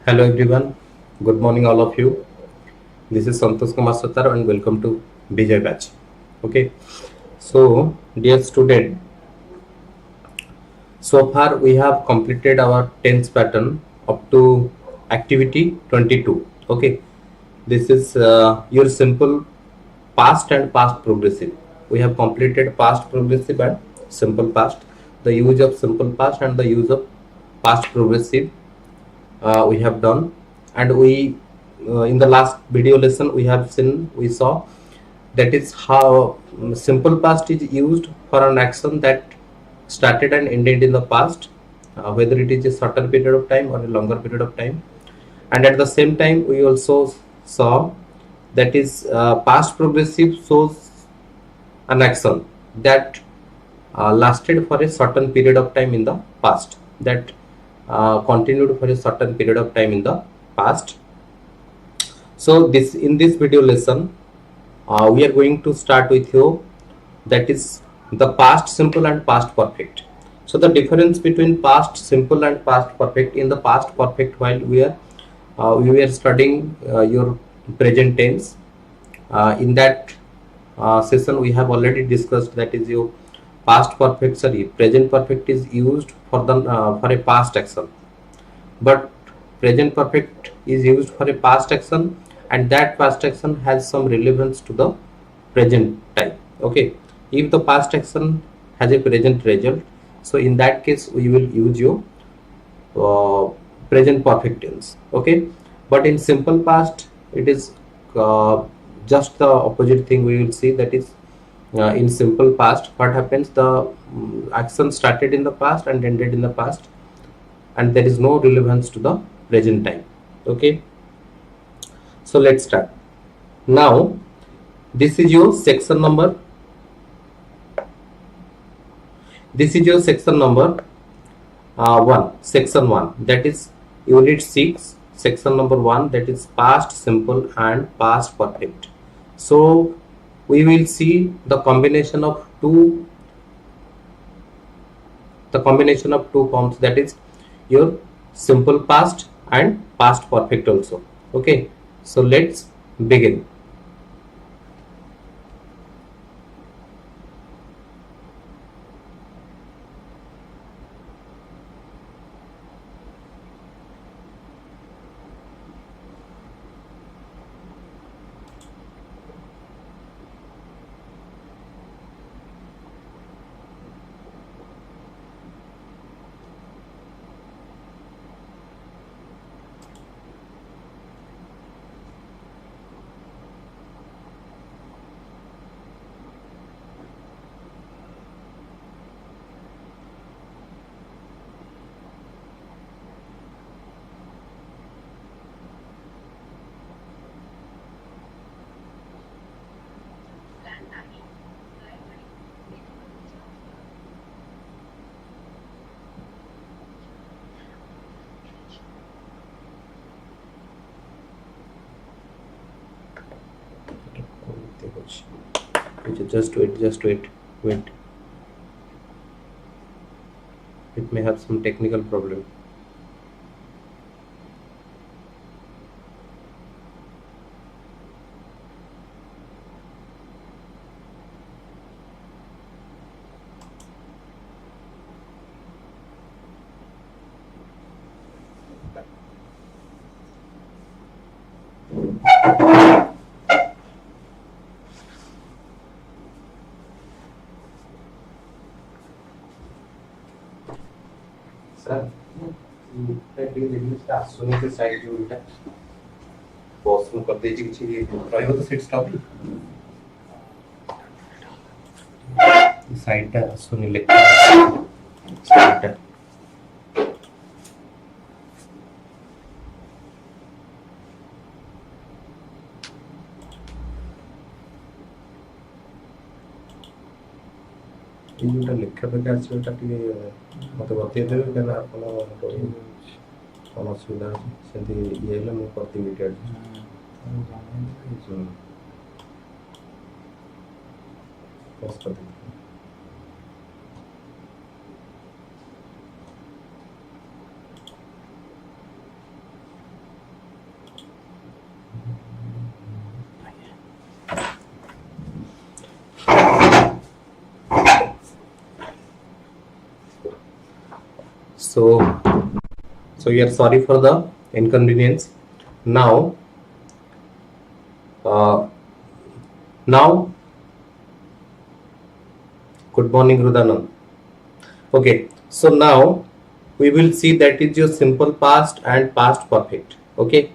Hello everyone, good morning all of you. This is Santosh and welcome to VIJAY batch. Okay, so dear student, so far we have completed our tense pattern up to activity 22. Okay, this is your simple past and past progressive. We have completed past progressive and simple past. The use of simple past and the use of past progressive we have done, and we in the last video lesson we saw that is how simple past is used for an action that started and ended in the past, whether it is a shorter period of time or a longer period of time. And at the same time we also saw that is past progressive shows an action that lasted for a certain period of time in the past, that continued for a certain period of time in the past. So this in this video lesson we are going to start with you, that is the past simple and past perfect. So the difference between past simple and past perfect: in the past perfect, while we were studying your present tense, in that session we have already discussed that is your past perfect, sorry, present perfect is used for the for a past action, but present perfect is used for a past action, and that past action has some relevance to the present time. Okay, if the past action has a present result, so in that case we will use your uh, present perfect tense. Okay, but in simple past it is uh, just the opposite thing. We will see that is in simple past what happens: the action started in the past and ended in the past, and there is no relevance to the present time. Okay, so let's start now. This is your section number, section 1, that is unit 6, section number 1, that is past simple and past perfect. So we will see the combination of two forms, that is your simple past and past perfect also. Okay, so let's begin. Just wait. It may have some technical problem. Sir, ଟିକେ ଦେଖିଲେ ଆସୁନି ସେ side ଯୋଉଟା bus ମୁଁ କରିଦେଇଛି, କିଛି ରହିବ ତ ସେଠି ଷ୍ଟପ୍ ସାଇଡ୍ଟା ଆସୁନି ଲେଖା ସାଇଡ୍ଟା। এই ଯୋଉଟା ଲେଖା ଫେଖା ଆସିବ ଏଟା ଟିକେ ମୋତେ ବତେଇଦେବେ, କାହିଁକିନା ଆପଣ କ'ଣ ଅସୁବିଧା ଅଛି ସେମିତି ଇଏ ହେଲେ ମୁଁ କରିଦେବି ଏଠି ପସ୍ କରିଦେବି। So we are sorry for the inconvenience. Now uh, now good morning Rudanand. Okay, so now we will see that is your simple past and past perfect. Okay,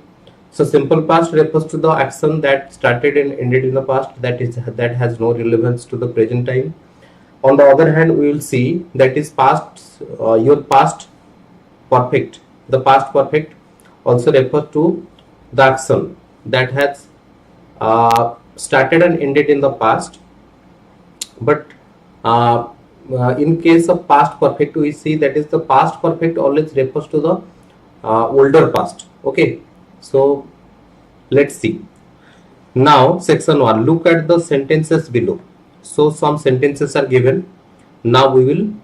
so simple past refers to the action that started and ended in the past, that has no relevance to the present time. On the other hand, we will see that is past, your past perfect. The past perfect also refers to the action that has started and ended in the past, but uh, in case of past perfect, we see that is the past perfect always refers to the older past. Okay, so let's see. Now section 1, look at the sentences below. So some sentences are given. Now we will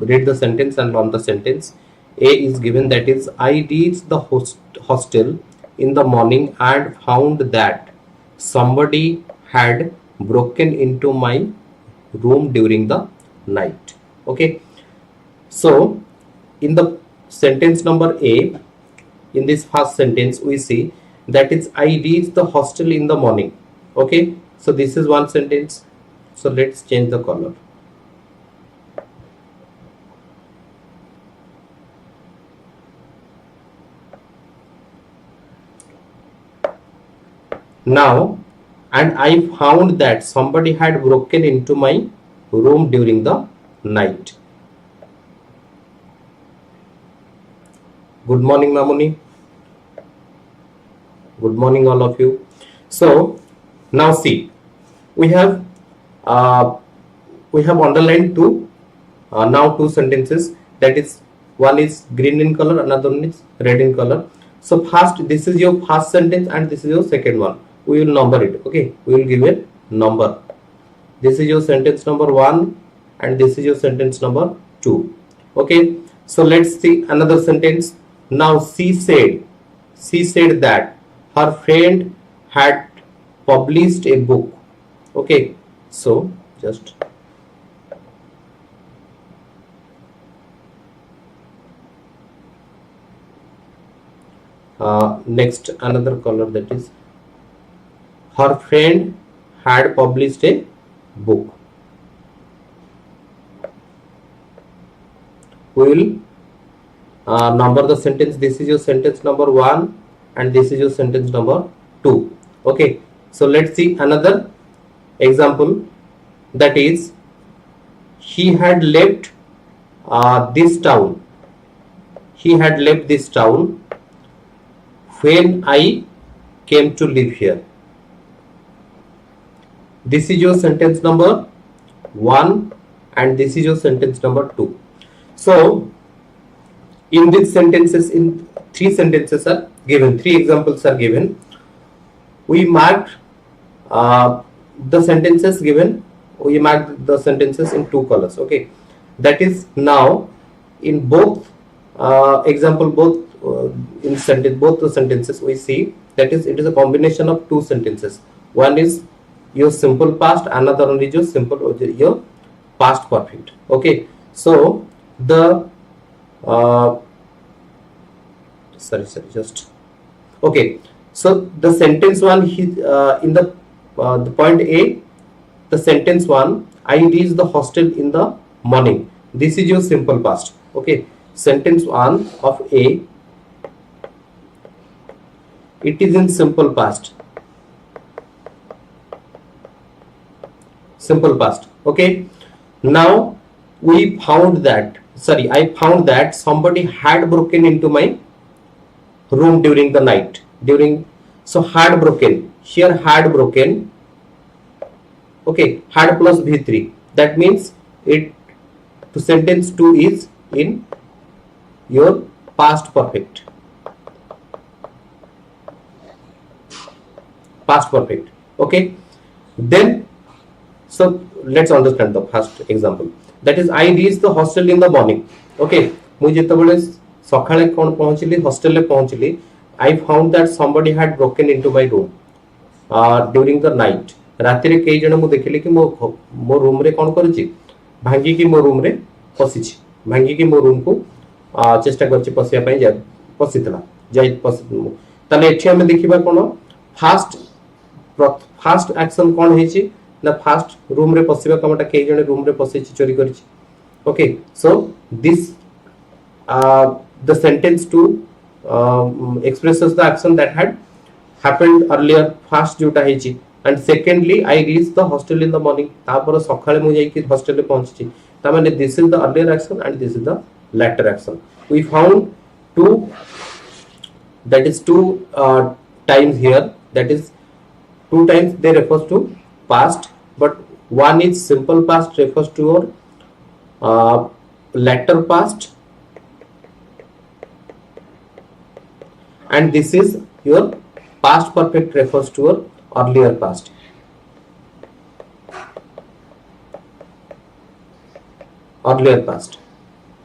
read the sentence and learn the sentence. A is given, that is, I reached the hostel in the morning and found that somebody had broken into my room during the night. Okay, so in the sentence number A, in this first sentence we see that is I reached the hostel in the morning. Okay, so this is one sentence. So let's change the color. Now, and I found that somebody had broken into my room during the night. Good morning, Mamuni. Good morning, all of you. So now see, we have underlined two sentences. That is, one is green in color, another one is red in color. So first, this is your first sentence and this is your second one. We will number it. Okay, we will give a number. This is your sentence number 1 and this is your sentence number 2. Okay, so let's see another sentence. Now she said that her friend had published a book. Okay, so just next another color, that is her friend had published a book. We will number the sentence. This is your sentence number 1 and this is your sentence number 2. Okay, so let's see another example, that is he had left this town. He had left this town when I came to live here. This is your sentence number 1 and this is your sentence number 2. So in these sentences, in 3 sentences are given, 3 examples are given. We marked the sentences given, we marked the sentences in 2 colors. Okay, that is, now in both example, both both the sentences we see that is it is a combination of 2 sentences. One is your simple past, another one is your past perfect. Okay, so the okay, so the sentence 1 in the point A, the sentence 1, I reached the hostel in the morning. This is your simple past. Okay, sentence 1 of A, it is in simple past. Simple past. Okay, now I found that somebody had broken into my room during the night. So had broken, here had broken. Okay, had plus V3, that means it to sentence 2 is in your past perfect. Past perfect. Okay, then so let's understand the first example, that is I reached the hostel in the morning. Okay, mu jetebale sakhale kon pahunchili, hostel le pahunchili, I found that somebody had broken into my room during the night. रातिरे कई जण मु देखिले कि मो room रे कोन करछि, भांगी कि मो रूम रे पसिछि, भांगी कि मो रूम को चेष्टा करछि पसिया पई जा पसितला जाई पसि ताले एठी हम देखिबा कोन फास्ट फास्ट एक्शन कोन हेछि ना फास्ट रूम रे पसिबा कमटा के जने रूम रे पसिछि चोरी करछि okay so this the sentence to expresses the action that had happened earlier first जोटा हेछि and secondly I reached the hostel in the morning तापर सखाळे मु जाई कि हॉस्टल रे पहुंचछि ता माने this is the earlier action and this is the later action we found two that is two times here that is two times they refers to past but one is simple past refers to your later past and this is your past perfect refers to your earlier past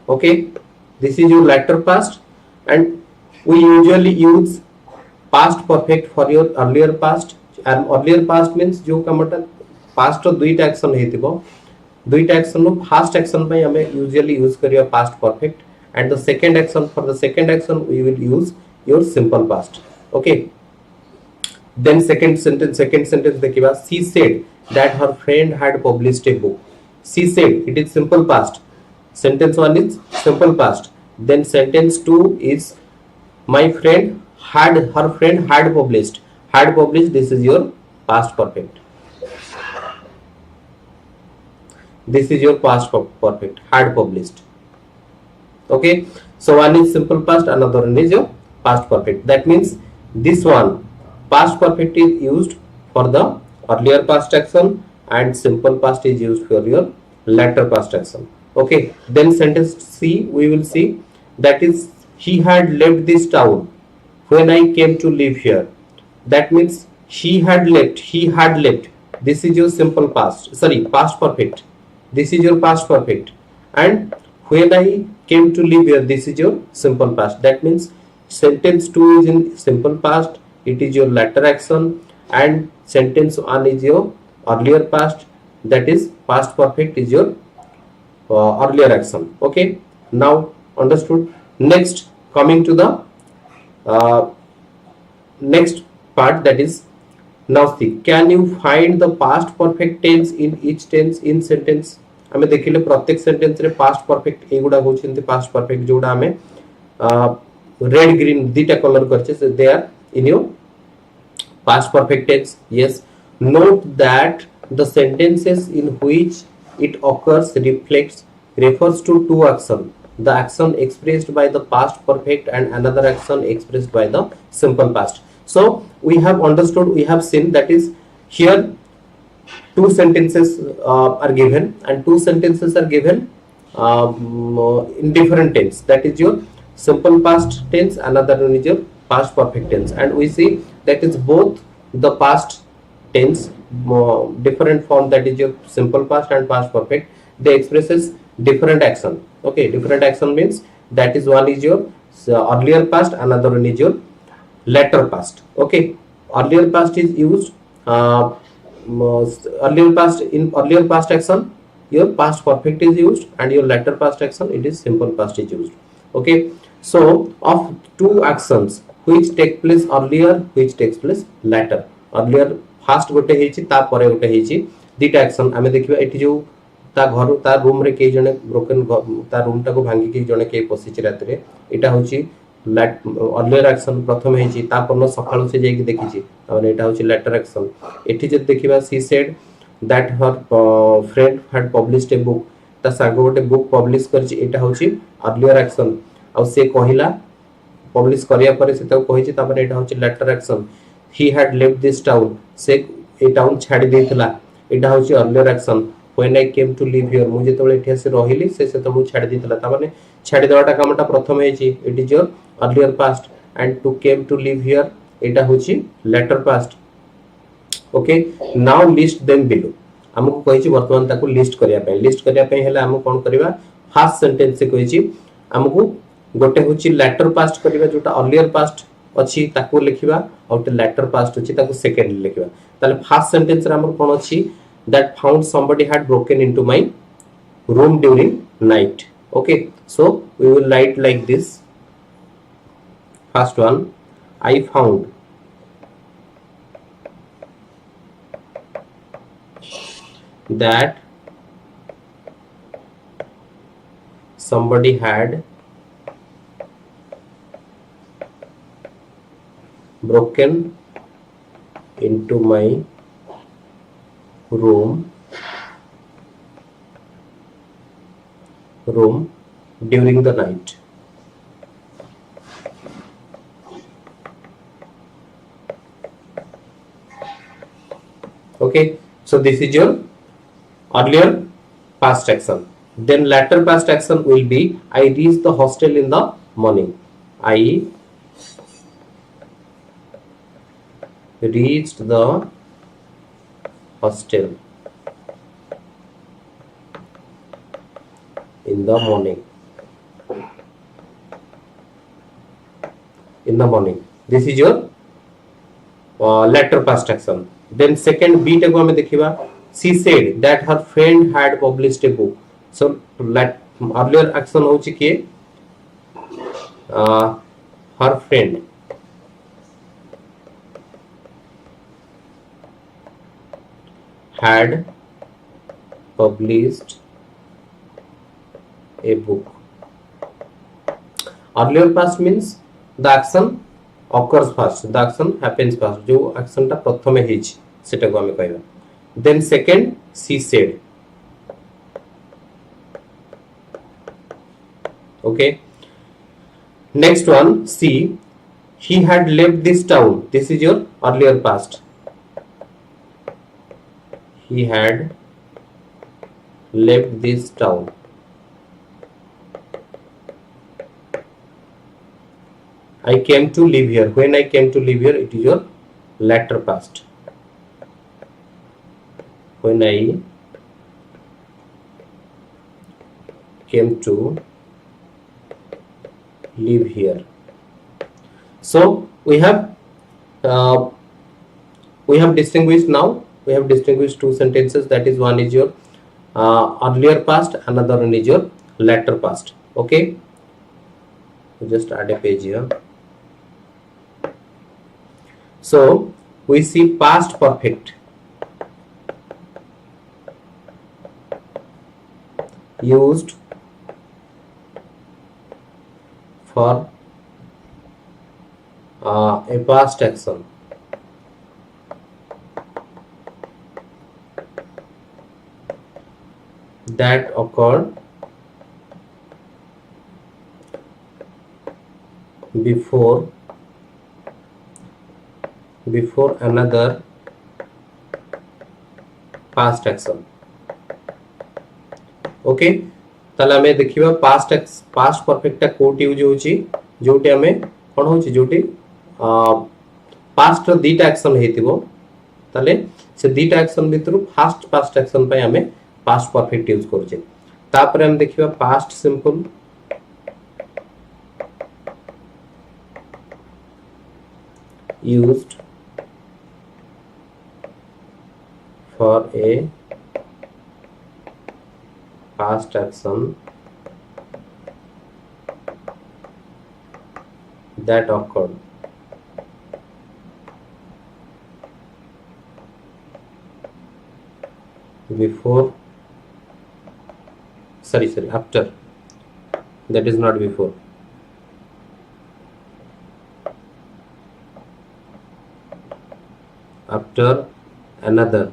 okay this is your later past and we usually use past perfect for your earlier past and earlier past means जो कमटा past रो दुईटा action हेतिबो दुईटा action row first action पय हमें usually use करियो past perfect and the second action for the second action we will use your simple past okay then second sentence देखिबा she said that her friend had published a book she said it is simple past sentence 1 is simple past then sentence 2 is my friend had her friend had published this is your past perfect this is your past perfect had published okay so one is simple past another one is your past perfect that means this one past perfect is used for the earlier past action and simple past is used for your later past action okay then sentence C we will see that is he had left this town when I came to live here that means he had left this is your simple past past perfect this is your past perfect and when I came to live here this is your simple past that means sentence 2 is in simple past it is your later action and sentence 1 is your earlier past that is past perfect is your earlier action okay now understood next coming to the next part that is now see can you find the past perfect tense in each tense in sentence हमें देखिले प्रत्येक sentence रे past perfect एगुडा होछिंती past perfect जोडा हमें red green दीटा colour करछे so they are in your past perfect tense yes note that the sentences in which it occurs refers to two action the action expressed by the past perfect and another action expressed by the simple past so we have understood we have seen that is here two sentences are given and two sentences are given in different tense that is your simple past tense another one is your past perfect tense and we see that is both the past tense different form that is your simple past and past perfect they expresses different action okay different action means that is one is your earlier past another one is your later past okay earlier past is used earlier past action your past perfect is used and your later past action it is simple past is used okay so of two actions which take place earlier which takes place later earlier first गोटे हेछि ता परे गोटे हेछि दीटा action हमें देखिबा एठी जो ता घर ता रूम रे के जने ब्रोकन ता रूम टा को भांगी के जने के पसिछि रात रे एटा होछि earlier action प्रथम हेछि ता परनो सखाळु से जाई के देखिछि और एटा होछि later action एठी जे देखिबा she said that her friend had published a book ता सागो गोटे बुक पब्लिश करछि एटा होछि earlier action और से कहिला पब्लिश करिया परे से ताको कहिछि ता परे एटा होछि later action he had left this town से ए टाउन छाडी देथिला एटा होछि earlier action when I came to live here मुझे तोळे एठी से रहिली से तळु छाडी देथिला ता माने छाडी देवाटा कामटा प्रथम हेछि it is your earlier past and to came to live here एटा होछि later past okay now list them below हमको कहिछि वर्तमान ताको लिस्ट करिया पय हेला हम कोन करबा फर्स्ट सेंटेंस से कहिछि हमको गोटे होछि latter past करबा जोटा earlier past अछि ताको लिखिबा और latter past अछि ताको सेकंड लिखिबा ताले फर्स्ट सेंटेंस रे हमर कोन अछि that found somebody had broken into my room during night Okay, so we will write like this. First one, I found that somebody had broken into my room during the night. Okay, so this is your earlier past action. Then latter past action will be I reached the hostel in the morning. I reached the hostel in the morning. In the morning. This is your latter past action. Then second B टाको हमें देखिबा. She said that her friend had published a book. So earlier action होची कि her friend had published a book. Earlier past means the action occurs first, the action happens first. जो action टा प्रथमे हेछि सेटा को हमें कहबा. Then second she said. Okay. Next one C. He had left this town. This is your earlier past. He had left this town. I came to live here. When I came to live here, it is your latter past. When I came to live here. So we have distinguished now. We have distinguished two sentences. That is, one is your earlier past, another one is your latter past. Okay. Just add a page here. So we see past perfect used for a past action. That occurred before another past action. Okay, ताले हमें देखिबा past perfect टा coat use होची जोटी हमें कोन होची जोटी past रो दीटा action हेतिबो ताले से दीटा action भितरु first past action पय हमें past perfect यूज करछे. तापर हम देखिबा past simple used for a past action that occurred before after, that is not before, after another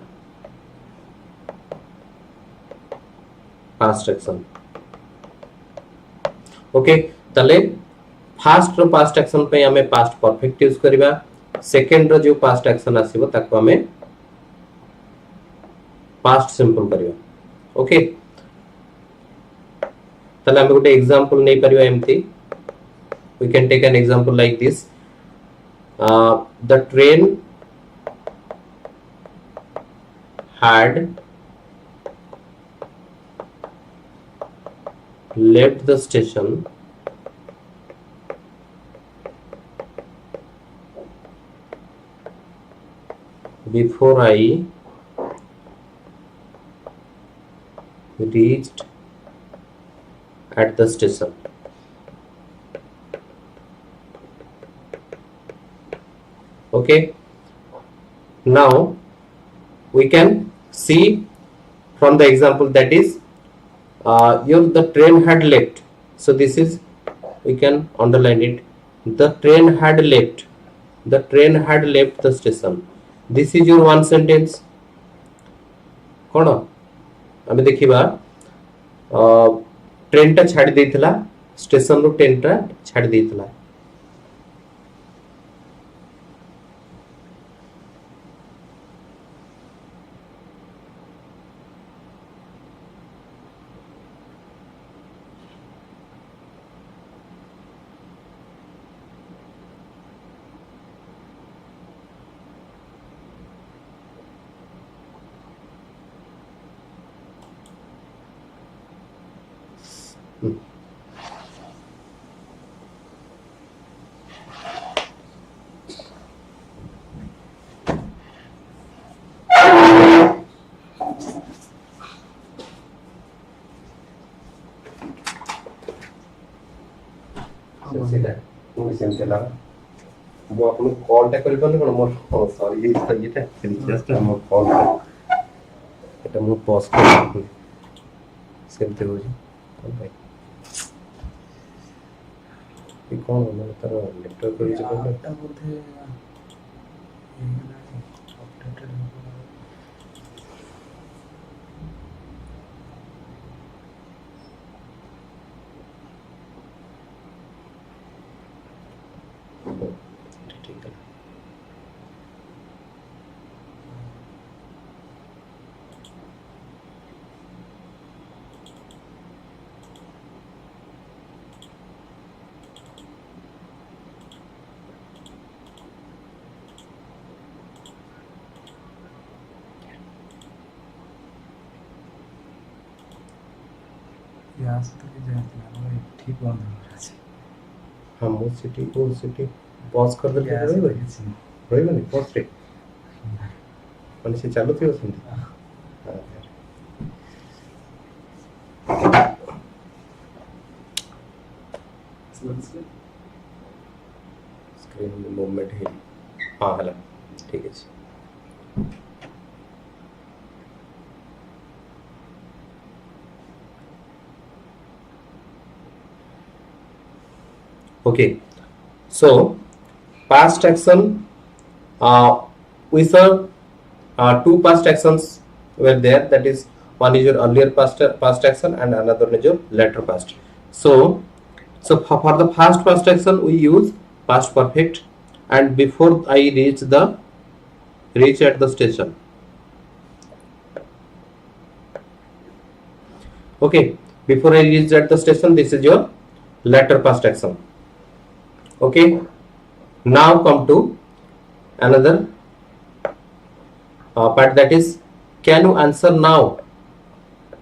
past action. Okay, ताले फर्स्ट रो past action पे हमें past perfect use करिबा. सेकंड रो जो past action आसीबो ताको हमें past simple करिबा. Okay, ताले हमें गोटे एग्जांपल नै परिबा एमती. We can take an example like this. The train had left the station before I reached at the station. Okay, now we can see from the example, that is the train had left. So this is, we can underline it, the train had left, the train had left the station. This is your one sentence. कौन आमे देखिबा train टा छाड़ी देथिला, station रो train टा छाड़ी देथिला. ସେଇଟା ମୁଁ ସେମିତି ହେଲା ମୁଁ ଆପଣଙ୍କୁ କଲ୍ଟା କରିପାରୁନି କ'ଣ ମୋର ସରି ଇଏଟା ରିଚାର୍ଜଟା ମୋ କଲ୍ ଏଇଟା ମୁଁ ପଜ୍ କରିପାରୁନି ସେମିତି ହେଉଛି କ'ଣ ମାନେ ତାର ନେଟୱାର୍କ ରହୁଛି ବୋଧେ ठीक है. ठीक बंद हो रहा है. हाँ वो सिटी पॉज कर देले रहबनी पॉज रे माने से चालू थियो सेंती. हां स्क्रीन में मूवमेंट है. हां हला ठीक है. Okay, so past action, we saw two past actions were there, that is one is your earlier past action and another is your later past. So for the past action we use past perfect, and before I reach at the station. Okay, before I reach at the station, this is your later past action. Okay, now come to another part, that is, can you answer now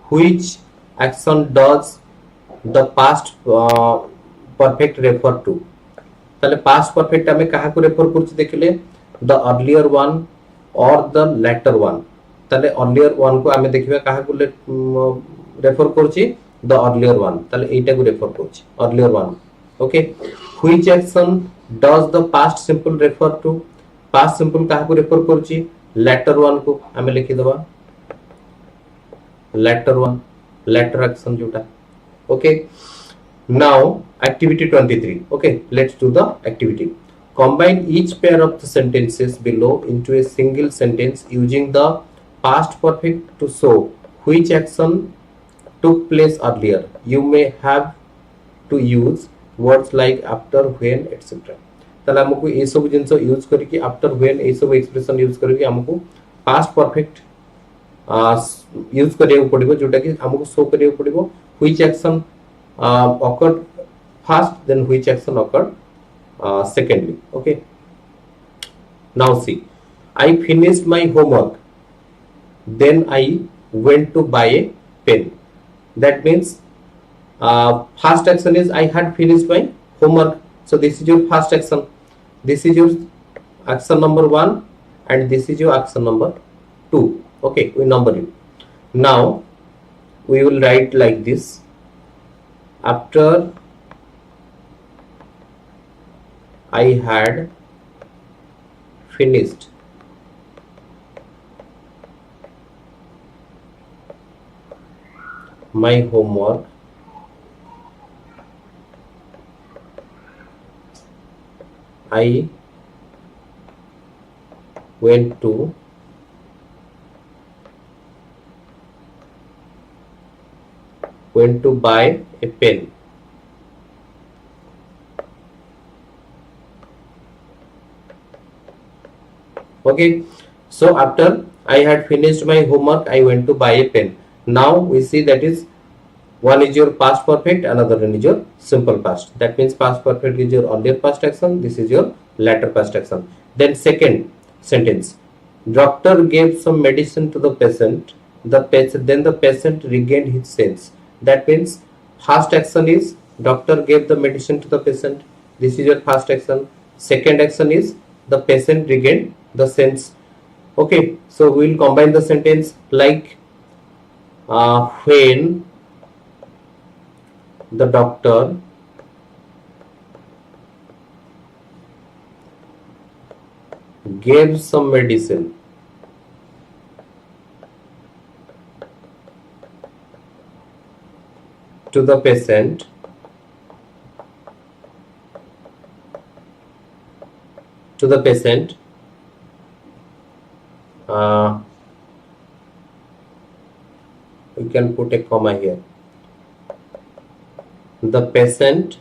which action does the past perfect refer to? ताले past perfect हमें कहाँ को refer करते देखले, the earlier one or the later one. ताले earlier one को हमें देखिए कहाँ को refer करते, the earlier one. ताले एटा को refer करते earlier one. Okay, which action does the past simple refer to? past simple कहाँ को refer करची, later one को हमें लिखी दबा later one, later action जोटा. Okay, now activity 23. Okay, let's do the activity. Combine each pair of the sentences below into a single sentence using the past perfect to show which action took place earlier. You may have to use words like after, when, etc. ताला हमको ये सब जिनस use करके after, when ये सब expression use करके हमको past perfect use करियो पड़िबो, जोटा कि हमको शो करियो पड़िबो which action occurred first, then which action occurred secondly. Okay, now see, I finished my homework, then I went to buy a pen. That means first action is I had finished my homework, so this is your first action, this is your action number 1, and this is your action number 2. Okay, we number it. Now we will write like this, after I had finished my homework, I went to buy a pen. Okay, so after I had finished my homework, I went to buy a pen. Now we see that is one is your past perfect, another one is your simple past. That means past perfect is your earlier past action, this is your latter past action. Then second sentence, doctor gave some medicine to the patient, then the patient regained his sense. That means first action is doctor gave the medicine to the patient, this is your first action. Second action is the patient regained the sense. Okay, so we will combine the sentence like when the doctor gave some medicine to the patient, uh, we can put a comma here. The patient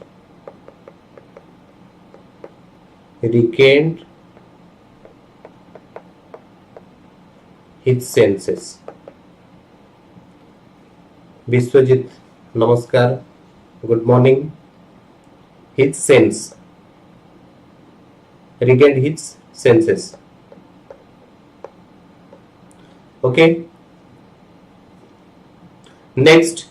regained his senses. Biswajit, namaskar, good morning. His sense, regained his senses. Okay. Next,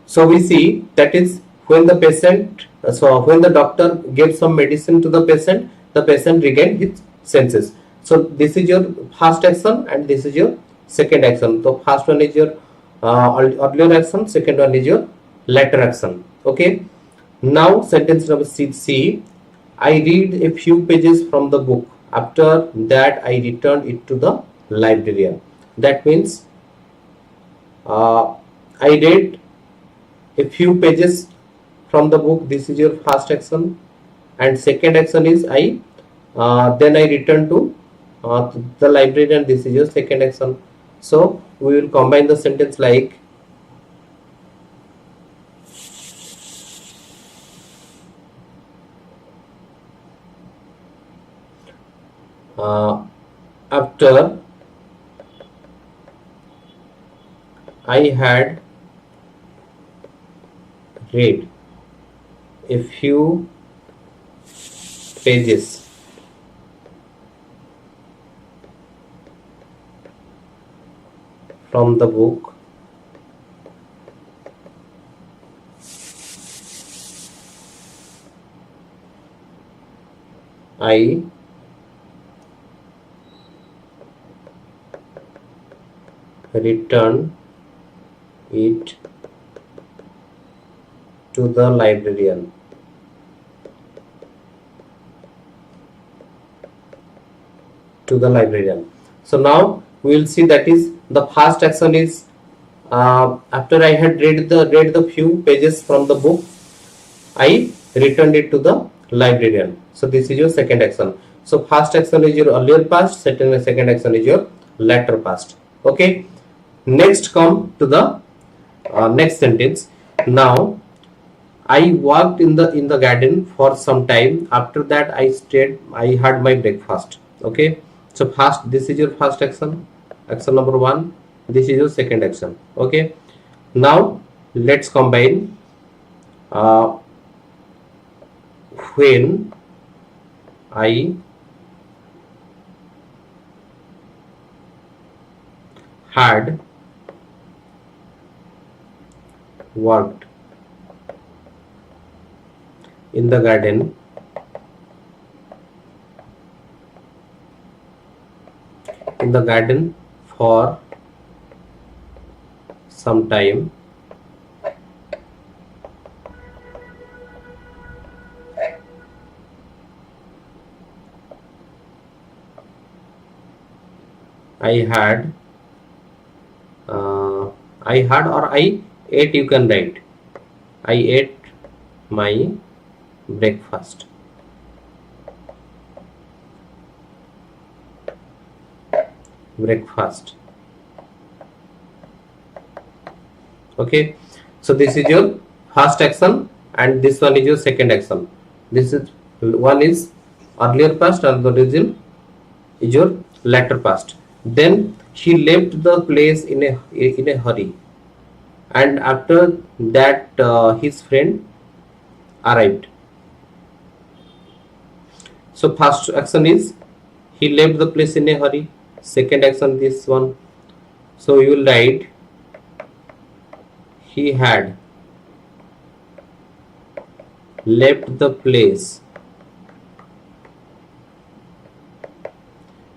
so we see that is when the patient, so when the doctor gave some medicine to the patient regained his senses. So this is your first action and this is your second action. So first one is your earlier action, second one is your later action. Okay. Now sentence number C. I read a few pages from the book. After that I returned it to the librarian. That means I read a few pages from the book, this is your first action, and second action is I then I return to the librarian, this is your second action. So we will combine the sentence like after I had read a few pages from the book, I return it to the librarian. So now we will see that is the first action is after I had read the few pages from the book, I returned it to the librarian. So this is your second action. So first action is your earlier past, second action is your latter past. Okay. Next come to the next sentence. Now I walked in the garden for some time. After that I had my breakfast. Okay. So first, this is your first action number 1. This is your second action. Okay. Now let's combine when I had worked in the garden for some time. I had, I had or I ate, you can write. I ate my breakfast. Breakfast. Okay, so this is your first action and this one is your second action. This is one is earlier past and the result is your latter past. Then he left the place in a hurry, and after that his friend arrived. So first action is he left the place in a hurry. Second action this one. So you will write he had left the place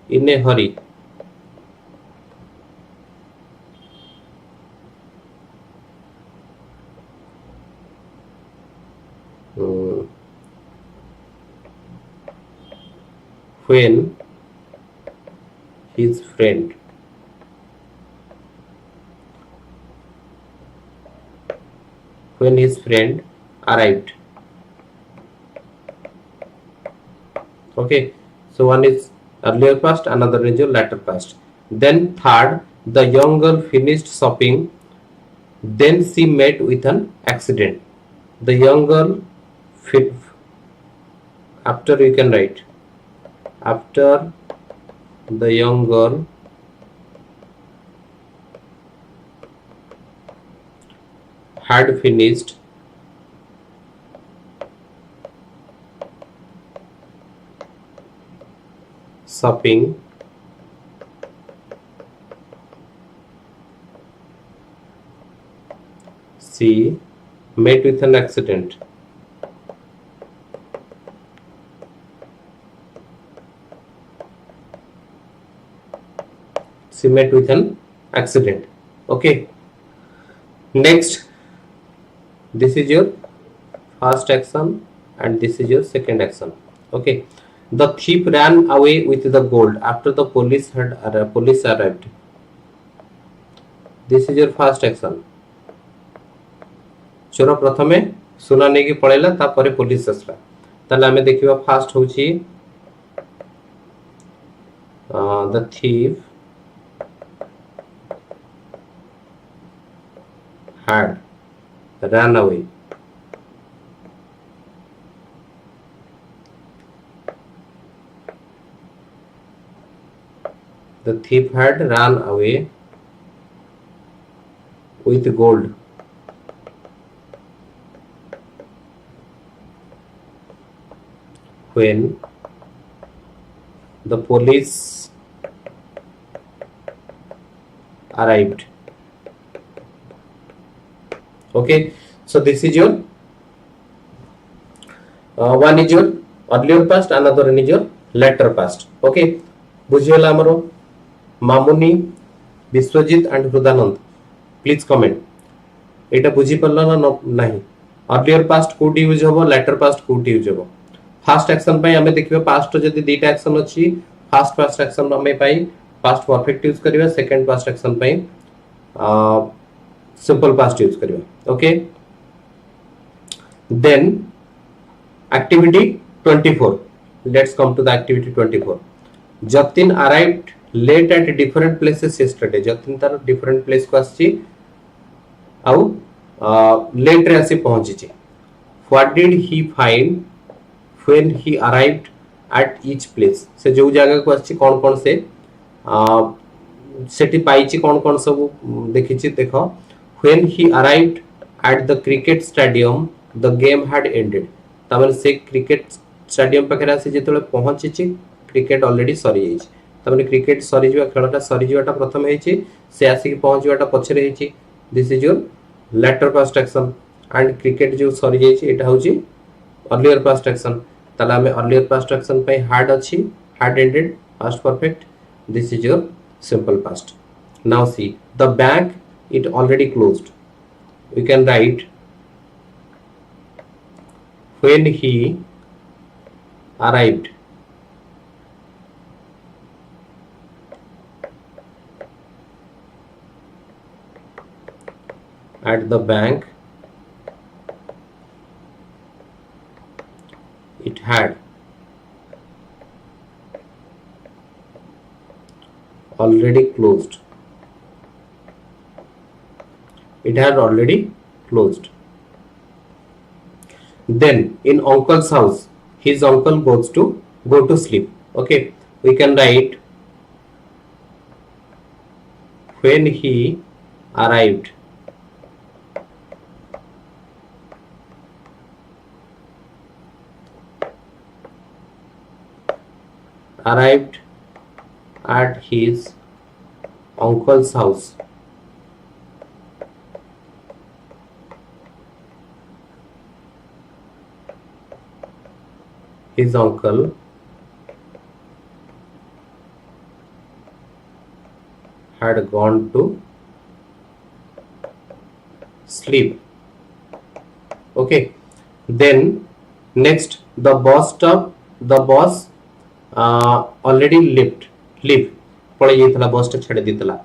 in a hurry. Hmm. When his friend arrived. Okay, so one is earlier past, another is your latter past. Then third, the young girl finished shopping, then she met with an accident. The young girl after you can write, after the young girl had finished shopping, she met with an accident. She met with an accident. Okay, next, this is your first action and this is your second action. Okay, the thief ran away with the gold after the police arrived. This is your first action. चोर प्रथमे सुना नहीं कि पळेला तापरे police असला ताले हमें देखिबा फास्ट होची the thief had ran away. The thief had run away with gold. When the police arrived. Okay, so this is your one is your earlier past, another one is your later past. Okay, बुझियला हमरो Mamuni Biswajit and Hridananda please comment एटा बुझी पल्ला ना नहीं earlier past code use होबो later past code use होबो first action पई हमें देखिबा पास्ट जदी दीटा एक्शन अछि फास्ट पास्ट एक्शन हमें पई पास्ट परफेक्ट यूज करिवा सेकंड पास्ट एक्शन पई सिंपल पास्ट यूज करिवा okay then activity 24 let's come to the activity 24 Jatin arrived late at different places yesterday Jatin तार डिफरेंट प्लेस को आछि आउ लेट रे आसी पहुंची छि what did he find when he arrived at each place से जो जगह को आछि कोन कोन से सेठी पाइछि कोन कोन सब देखिछि देखो when he arrived at the cricket stadium the game had ended तमन से क्रिकेट स्टेडियम पकरा से जेतले पहुंचिछि क्रिकेट ऑलरेडी सरी जाइछि तमन क्रिकेट सरी जवा खेलटा सरी जवाटा प्रथम हेछि से आसी के पहुंचवाटा पछरे हेछि this is your later past action and cricket जो सरी जाइछि एटा होछि अर्लियर पास्ट एक्शन ताला हमें अर्लियर पास्ट एक्शन पे had अच्छी had ended past perfect this is your simple past now see the bank it already closed we can write when he arrived at the bank it had already closed. It had already closed. Then in uncle's house, his uncle go to sleep. Okay, we can write when he arrived at his uncle's house. His uncle had gone to sleep. Okay, then next the boss already leave पड़े जाइतला बस टा छाड़ दीतला.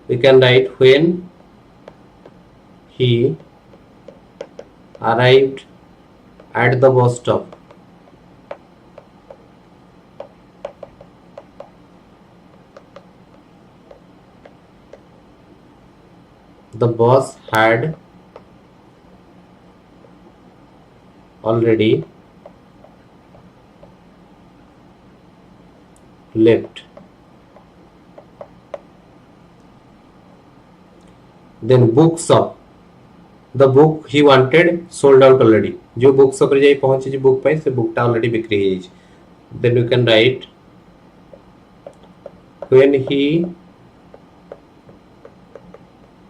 We can write when he arrived at the bus stop the bus had already left. Then book shop, the book he wanted sold out already. जो book shop रे जाई पहुंची जो book पाई से book टा already बिक्री हो जाई. Then you can write when he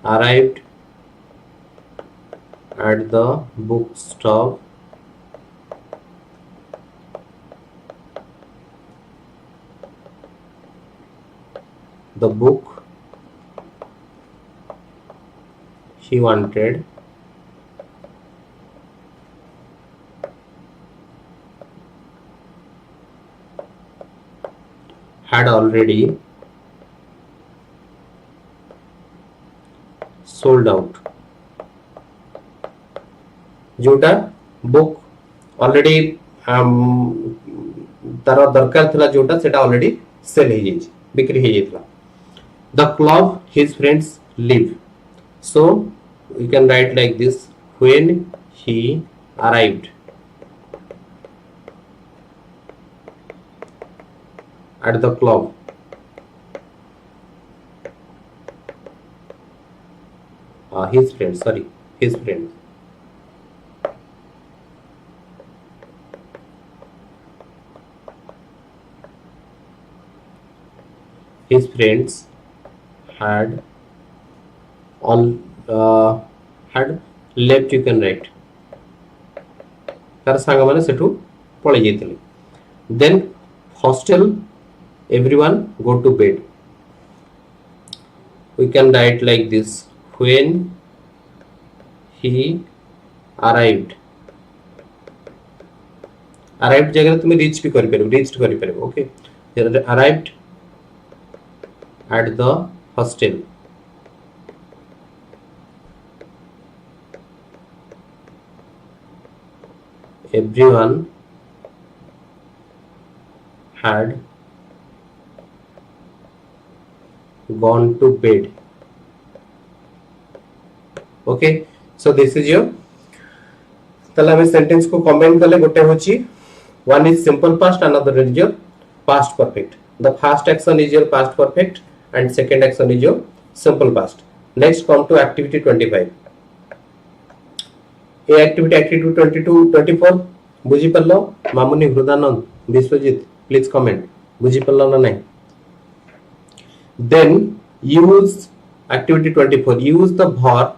arrived at the book stop the book he wanted had already sold out. जोटा बुक ऑलरेडी तार दरकार थिला जोटा सेटा ऑलरेडी सेल हो जाई बिक्री हो जाइतला. The club his friends live. So we can write like this when he arrived at the club his friends had left. You can write तार सांग माने Sethu पळै जाइतले. Then hostel everyone go to bed. We can write like this when he arrived जगह तुम reached भी करि परबो. Okay, arrived at the hostel everyone had gone to bed. Okay, so this is your तला हमें सेंटेंस को comment करले गोटे होची one is simple past, another is your past perfect. The first action is your past perfect and second action is your simple past. Next come to activity 25. A activity 22 24 बुझी परलो मामुनी हृदानंद Vishwajeet please comment बुझी परलो ना नहीं. Then use activity 24, use the verb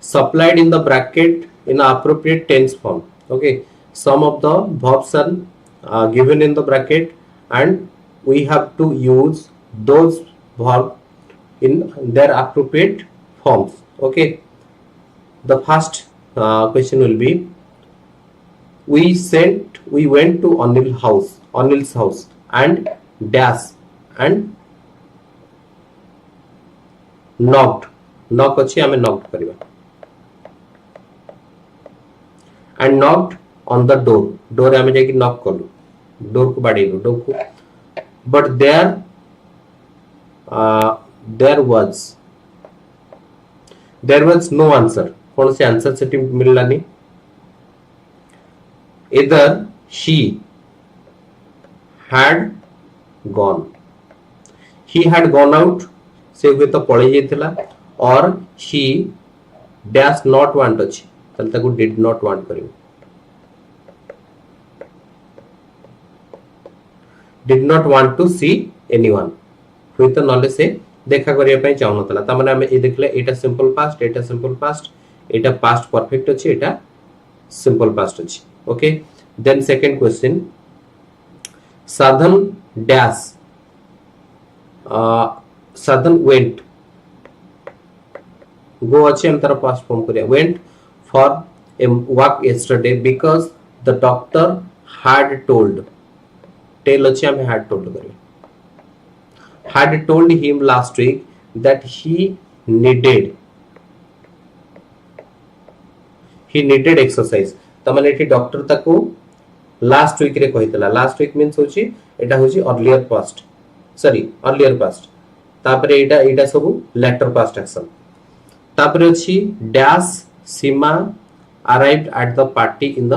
supplied in the bracket in appropriate tense form. Okay, some of the verbs are given in the bracket and we have to use those verbs in their appropriate forms. Okay, the first question will be we went to Anil's house and dash and knocked. knock अच्छी हमें knocked करिबा. and knocked on the door. Door आमे जाके knock कलु, door को बाड़ेलु, door को, but there was no answer. कौन से आंसर सेटी मिललानी? Either she had gone, he had gone out, से हुए तो पड़े जाइथिला, or she dash not want अछि, तले ताको did not want करियो, did not want to see anyone, हुए तो नॉलेज से देखा करिया पई चाहू नतला. त माने हम ए देखले एटा सिंपल पास्ट, एटा सिंपल पास्ट, एटा पास्ट परफेक्ट अछि, एटा सिंपल पास्ट अछि. ओके, देन सेकंड क्वेश्चन, साधन डैश, साधन वेंट, गो अछि हम तार पास्ट फॉर्म करिया, went for a walk yesterday because the doctor had told, tell अछि हम हैड टोल्ड करिया, had told him last week that he needed exercise. तमने एठी डॉक्टर ताको लास्ट वीक रे कहितला, लास्ट वीक मींस होची एटा होची earlier past, sorry earlier past, तापरे एटा सब लेटर पास्ट एक्शन. तापरे अछि dash Seema arrived at the party in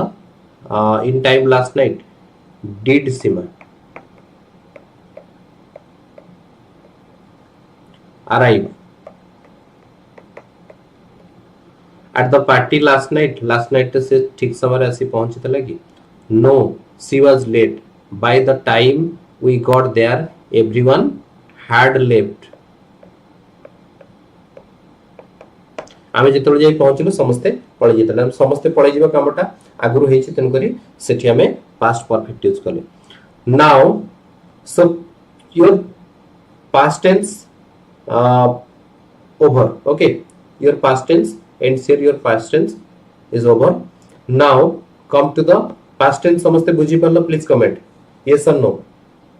time last night, did Seema arrive at the party last night, last night से ठीक समय ऐसी पहुंची तो लगी. No, she was late. By the time we got there, everyone had left. आमे जेतोल जाई पहुंचलो समस्ते पळै जेतला, समस्ते पळै जीवा कामटा आगुरु हेछि, तन करी सेठी आमे पास्ट परफेक्ट यूज करले. Now, so your past tense over. Okay, your past tense ends here, your past tense is over. Now come to the past tense. समस्ते बुझी परलो, please comment yes or no.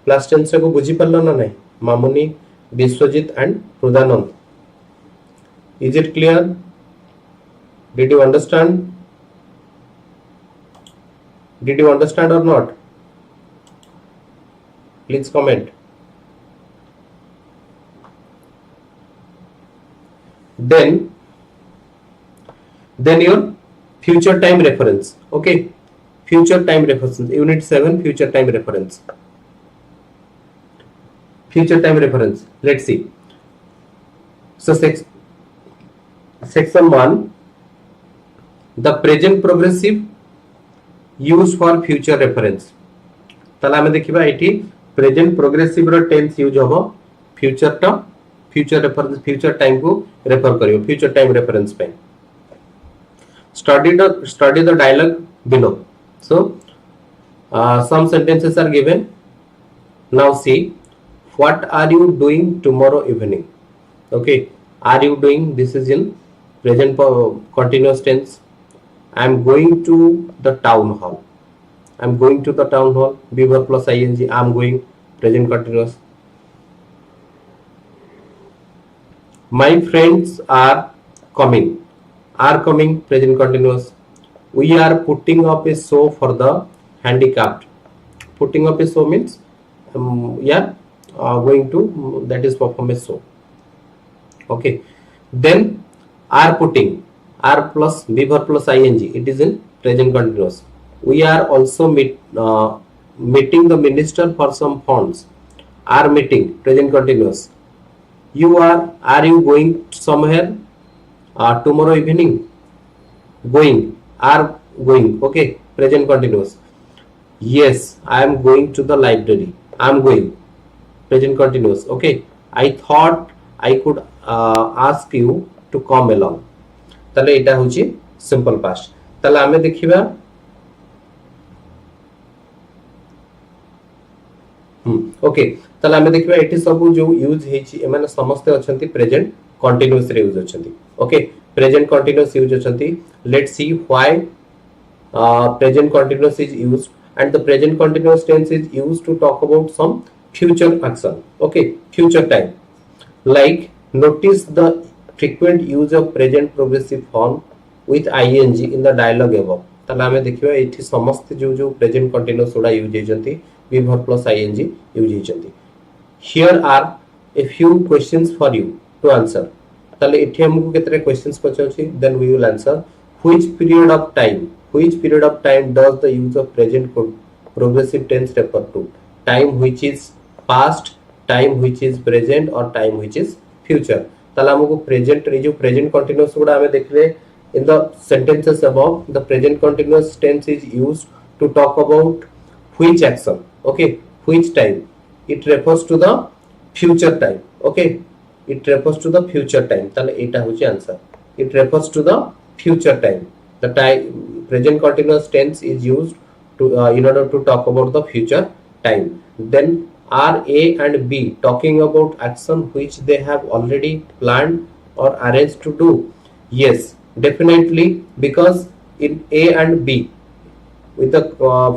past tense को बुझी परलो ना नहीं? मामुनी, Vishwajeet and रुदानंद, is it clear? Did you understand? Did you understand or not? Please comment. Then your future time reference. Okay, future time reference, unit 7, future time reference. Future time reference, let's see. So section 1, the present progressive used for future reference. ताला हमें देखिबा एठी present progressive रो tense use होबो future टा, future reference, future time को refer करियो, future time reference पे. study the dialogue below. So some sentences are given. Now see, what are you doing tomorrow evening? Okay, are you doing, this is in present continuous tense. I am going to the town hall, I am going to the town hall, be verb plus ing, I am going, present continuous. My friends are coming, present continuous. We are putting up a show for the handicapped. Putting up a show means going to, that is perform a show. Okay, then are putting, are plus be verb plus ing, it is in present continuous. We are also meeting the minister for some funds. Are meeting, present continuous. You are you going somewhere tomorrow evening? Going, are going. Okay, present continuous. Yes, I am going to the library. I am going, present continuous. Okay, I thought I could ask you to come along. ताले एटा होची simple past. ताले आमे देखिबा okay, ताले आमे देखिबा एठी सब जो यूज हेची एमाने समस्त अछंती प्रेजेंट कंटीन्यूअस रे यूज अछंती. ओके, प्रेजेंट कंटीन्यूअस यूज अछंती. Let's see why present continuous is used, and the present continuous tense is used to talk about some future action. Okay, future time. Like, notice the frequent use of present progressive form with ing in the dialogue above. ताला हमें देखिबा एठी समस्त जो जो present continuous गुडा use हेजंती be verb plus ING use हेजंती. Here are a few questions for you to answer. ताले एठी हमको केतरे questions पचाउछि, then we will answer. Which period of time does the use of present progressive tense refer to? Time which is past, time which is present or time which is future. ताला हमको present रे जो present continuous गुडा हमें देखले in the sentences above, the present continuous tense is used to talk about which action. Okay, which time? It refers to the future time. Okay, it refers to the future time. ताले एटा होची answer. It refers to the future time. The time present continuous tense is used to in order to talk about the future time. Then are A and B talking about action which they have already planned or arranged to do? Yes, definitely, because in A and B, with the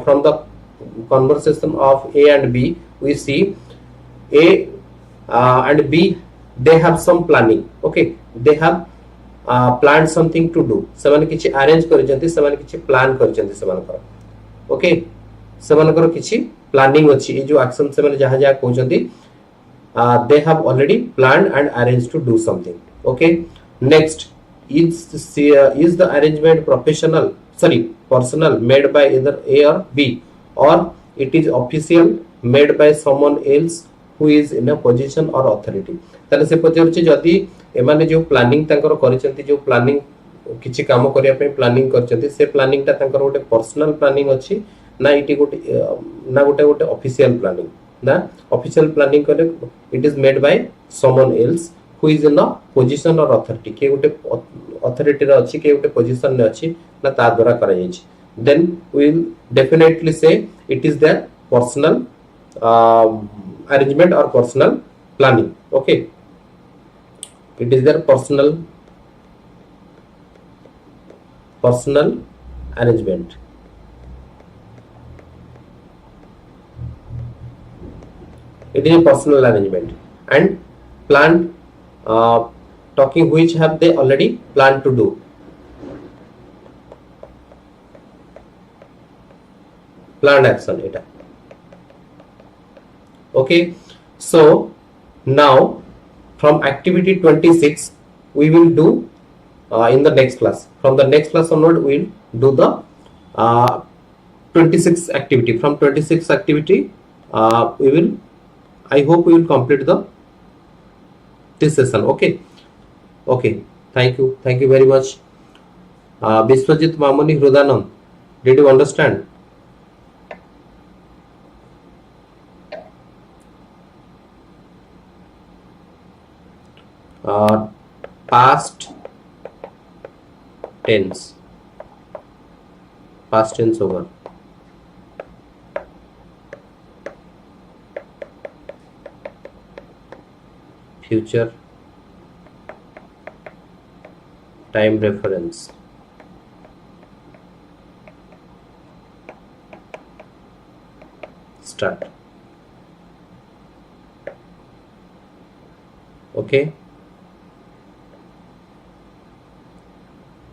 from the conversation of A and B, we see A and B, they have some planning. Okay, they have planned something to do. सेमाने किछि arrange करिसंती, सेमाने किछि plan करिसंती सेमानकर. Okay, सेमानकर किछि planning अछि. ए जो action सेमाने जहा जहा कहउचंती, they have already planned and arranged to do something. Okay, next, is the arrangement personal made by either A or B, or it is official made by someone else who is in a position or authority. ताले से पचारछि जदि एमाने जो planning तांकर करिसंती, जो planning किछि काम करिया पे प्लानिंग करचंती, से प्लानिंग ता तांकर गोटे पर्सनल प्लानिंग अछि ना इटी गोटे ना गोटे ऑफिशियल प्लानिंग. ना ऑफिशियल प्लानिंग करे it is made by someone else who is in a position or authority. के गोटे authority रे अछि, के गोटे position रे अछि ना ता द्वारा करा जायछि. Then we will definitely say it is their personal arrangement or personal planning. Okay, it is their personal arrangement. It is a personal arrangement. And planned, talking which have they already planned to do. Planned action eta. Okay, so now from activity 26 we will do in the next class. From the next class onward we will do the 26 activity. From 26 activity we will, I hope we will complete this session. Okay, thank you very much. Biswajit, Mamoni, Hrudanand, did you understand? Past tense over. Future time reference. Start. Okay,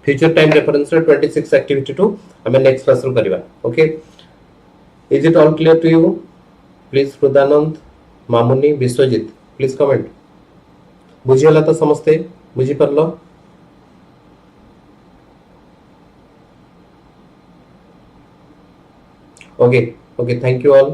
future time reference 26 activity 2 हमें next class में करिवा. Okay, is it all clear to you? Please, Hrudanand, Mamuni, Biswajit, please comment. बुझीगला तो समस्ते बुझी पारलो. Okay, thank you all.